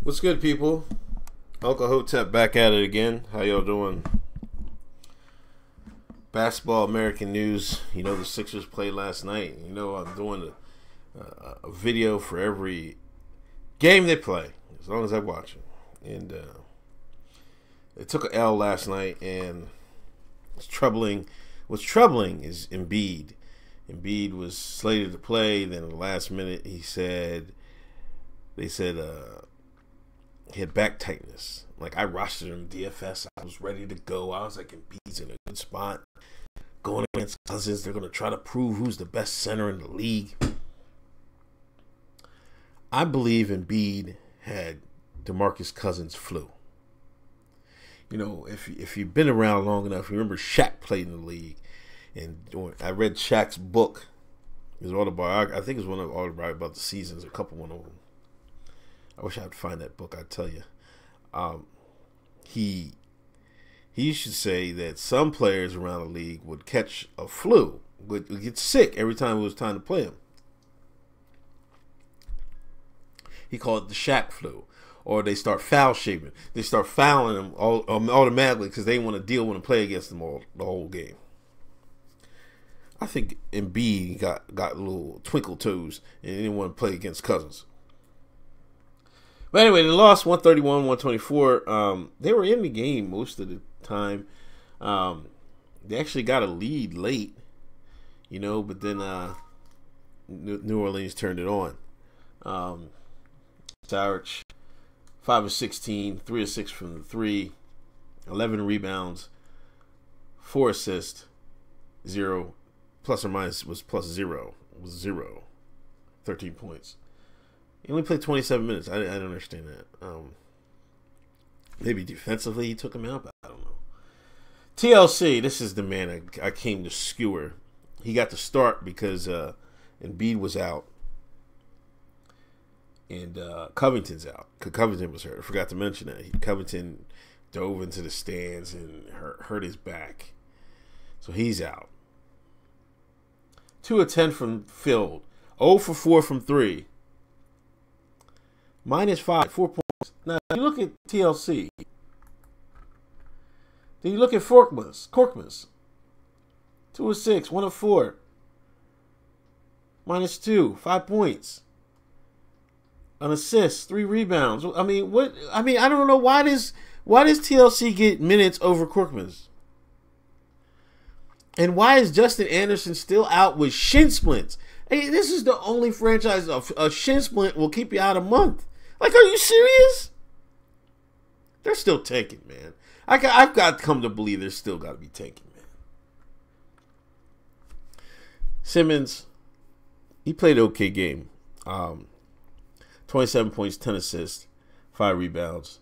What's good, people? Uncle Hotep back at it again. How y'all doing? Basketball American news. You know, the Sixers played last night. You know, I'm doing a video for every game they play, as long as I watch it. And it took an L last night, and it's troubling. What's troubling is Embiid. Embiid was slated to play. Then at the last minute, they said he had back tightness. Like, I rostered him DFS. I was ready to go. I was like, Embiid's in a good spot. Going against Cousins, they're going to try to prove who's the best center in the league. I believe Embiid had DeMarcus Cousins flu. You know, if you've been around long enough, you remember Shaq played in the league. And I read Shaq's book. His autobiography. I think it was one of the autobiography about the seasons. A couple one of them. I wish I could find that book. I'd tell you. He used to say that some players around the league would catch a flu, would get sick every time it was time to play him. He called it the Shaq flu. Or they start foul shaping. They start fouling him automatically because they want to deal with and play against them the whole game. I think Embiid got little twinkle toes and didn't want to play against Cousins. But anyway, they lost 131-124. They were in the game most of the time. They actually got a lead late, you know, but then New Orleans turned it on. Saric, 5 of 16, 3 of 6 from the 3, 11 rebounds, 4 assists, 0. Plus or minus was plus 0. It was 0. 13 points. He only played 27 minutes. I don't understand that. Maybe defensively he took him out, but I don't know. TLC, this is the man I came to skewer. He got the start because Embiid was out. And Covington's out. Covington was hurt. I forgot to mention that. Covington dove into the stands and hurt his back. So he's out. 2 of 10 from field. 0 for 4 from 3. -5, 4 points. Now, if you look at TLC, then you look at Korkmaz. 2 of 6, 1 of 4. -2, 5 points. An assist, 3 rebounds. I mean, what? I mean, I don't know why does TLC get minutes over Korkmaz? And why is Justin Anderson still out with shin splints? Hey, this is the only franchise a shin splint will keep you out a month. Like, are you serious? They're still tanking, man. I've got to come to believe they're still got to be tanking, man. Simmons, he played an okay game. 27 points, 10 assists, 5 rebounds,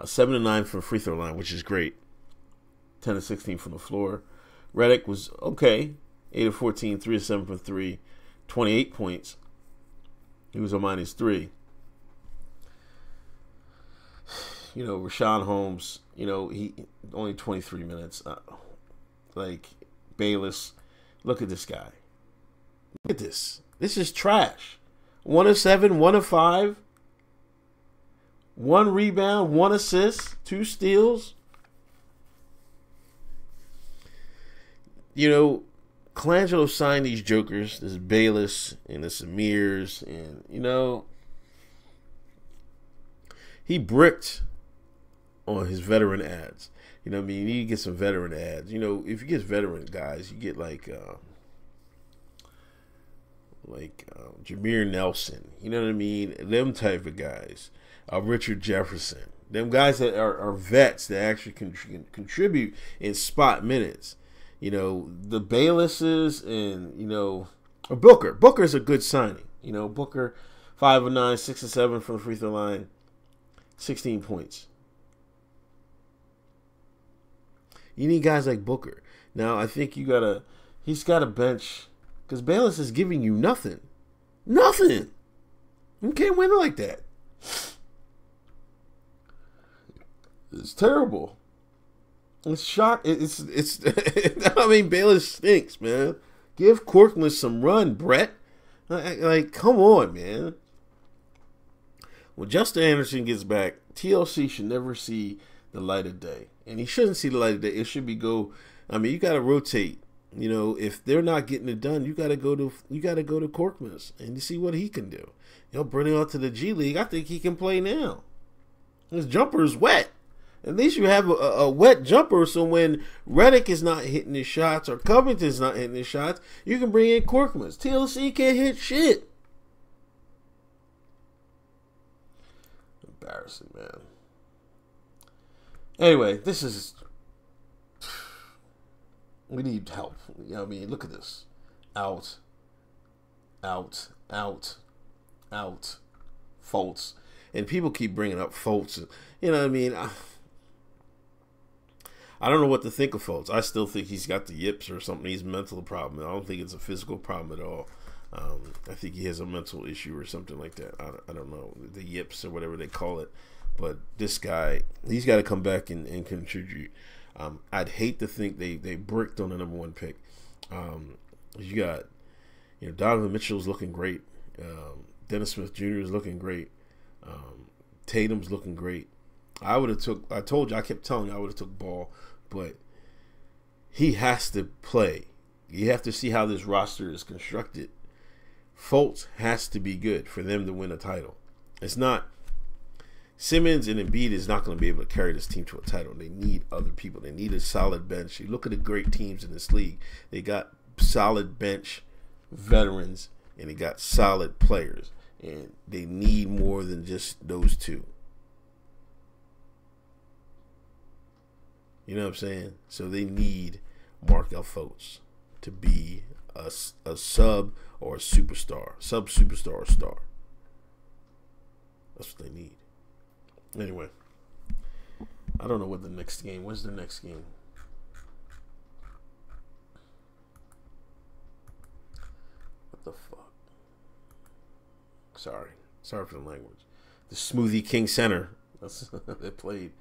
7 of 9 from free throw line, which is great. 10 of 16 from the floor. Redick was okay. 8 of 14, 3 of 7 from 3, 28 points. He was a -3. You know, Rashawn Holmes, you know, he only 23 minutes. Like, Bayless, look at this guy. Look at this. This is trash. 1 of 7, 1 of 5. 1 rebound, 1 assist, 2 steals. You know, Colangelo signed these jokers. This is Bayless and this is Mears. And, you know, he bricked on his veteran ads. You know what I mean? You need to get some veteran ads. You know, if you get veteran guys, you get like Jameer Nelson. You know what I mean? Them type of guys. Richard Jefferson. Them guys that are vets that actually contribute in spot minutes. You know, the Baylesses and, you know, or Booker. Booker's a good signing. You know, Booker, 5 of 9, 6 of 7 from the free throw line, 16 points. You need guys like Booker. Now, I think he's got a bench, because Bayless is giving you nothing. Nothing. You can't win like that. It's terrible. It's It's. I mean, Bayless stinks, man. Give Korkmaz some run, Brett. Like, come on, man. When Justin Anderson gets back, TLC should never see the light of day, and he shouldn't see the light of day. It should be go. I mean, you got to rotate. You know, if they're not getting it done, you got to go to Korkmaz and you see what he can do. You know, bring him out to the G League. I think he can play now. His jumper is wet. At least you have a wet jumper, so when Redick is not hitting his shots or Covington's not hitting his shots, you can bring in Korkmaz. TLC can't hit shit. Embarrassing, man. Anyway, this is... We need help. You know what I mean? Look at this. Out. Fultz. And people keep bringing up Fultz. You know what I mean? I don't know what to think of Fultz. I still think he's got the yips or something. He's a mental problem. I don't think it's a physical problem at all. I think he has a mental issue or something like that. I don't know. The yips or whatever they call it. But this guy, he's got to come back and contribute. I'd hate to think they bricked on the number 1 pick. You got, Donovan Mitchell's looking great. Dennis Smith Jr. is looking great. Tatum's looking great. I kept telling you I would have took Ball, but he has to play. You have to see how this roster is constructed. Fultz has to be good for them to win a title. It's not Simmons and Embiid is not going to be able to carry this team to a title. They need other people. They need a solid bench. You look at the great teams in this league. They got solid bench veterans and they got solid players. And they need more than just those two. You know what I'm saying? So they need Markelle Fultz to be a sub or a superstar. Sub-superstar or star. That's what they need. Anyway. I don't know what the next game. When's the next game? What the fuck? Sorry for the language. The Smoothie King Center. That's they played.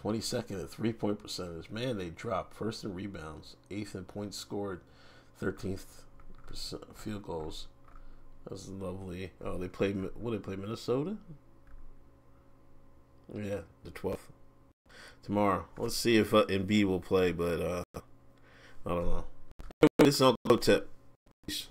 '22nd at 3-point percentage. Man, they dropped first in rebounds, 8th in points scored, 13th field goals. That's lovely. Oh, they played. What did they play? Minnesota. Yeah, the 12th tomorrow. Let's see if Embiid will play, but I don't know. This is Uncle Tip. Peace.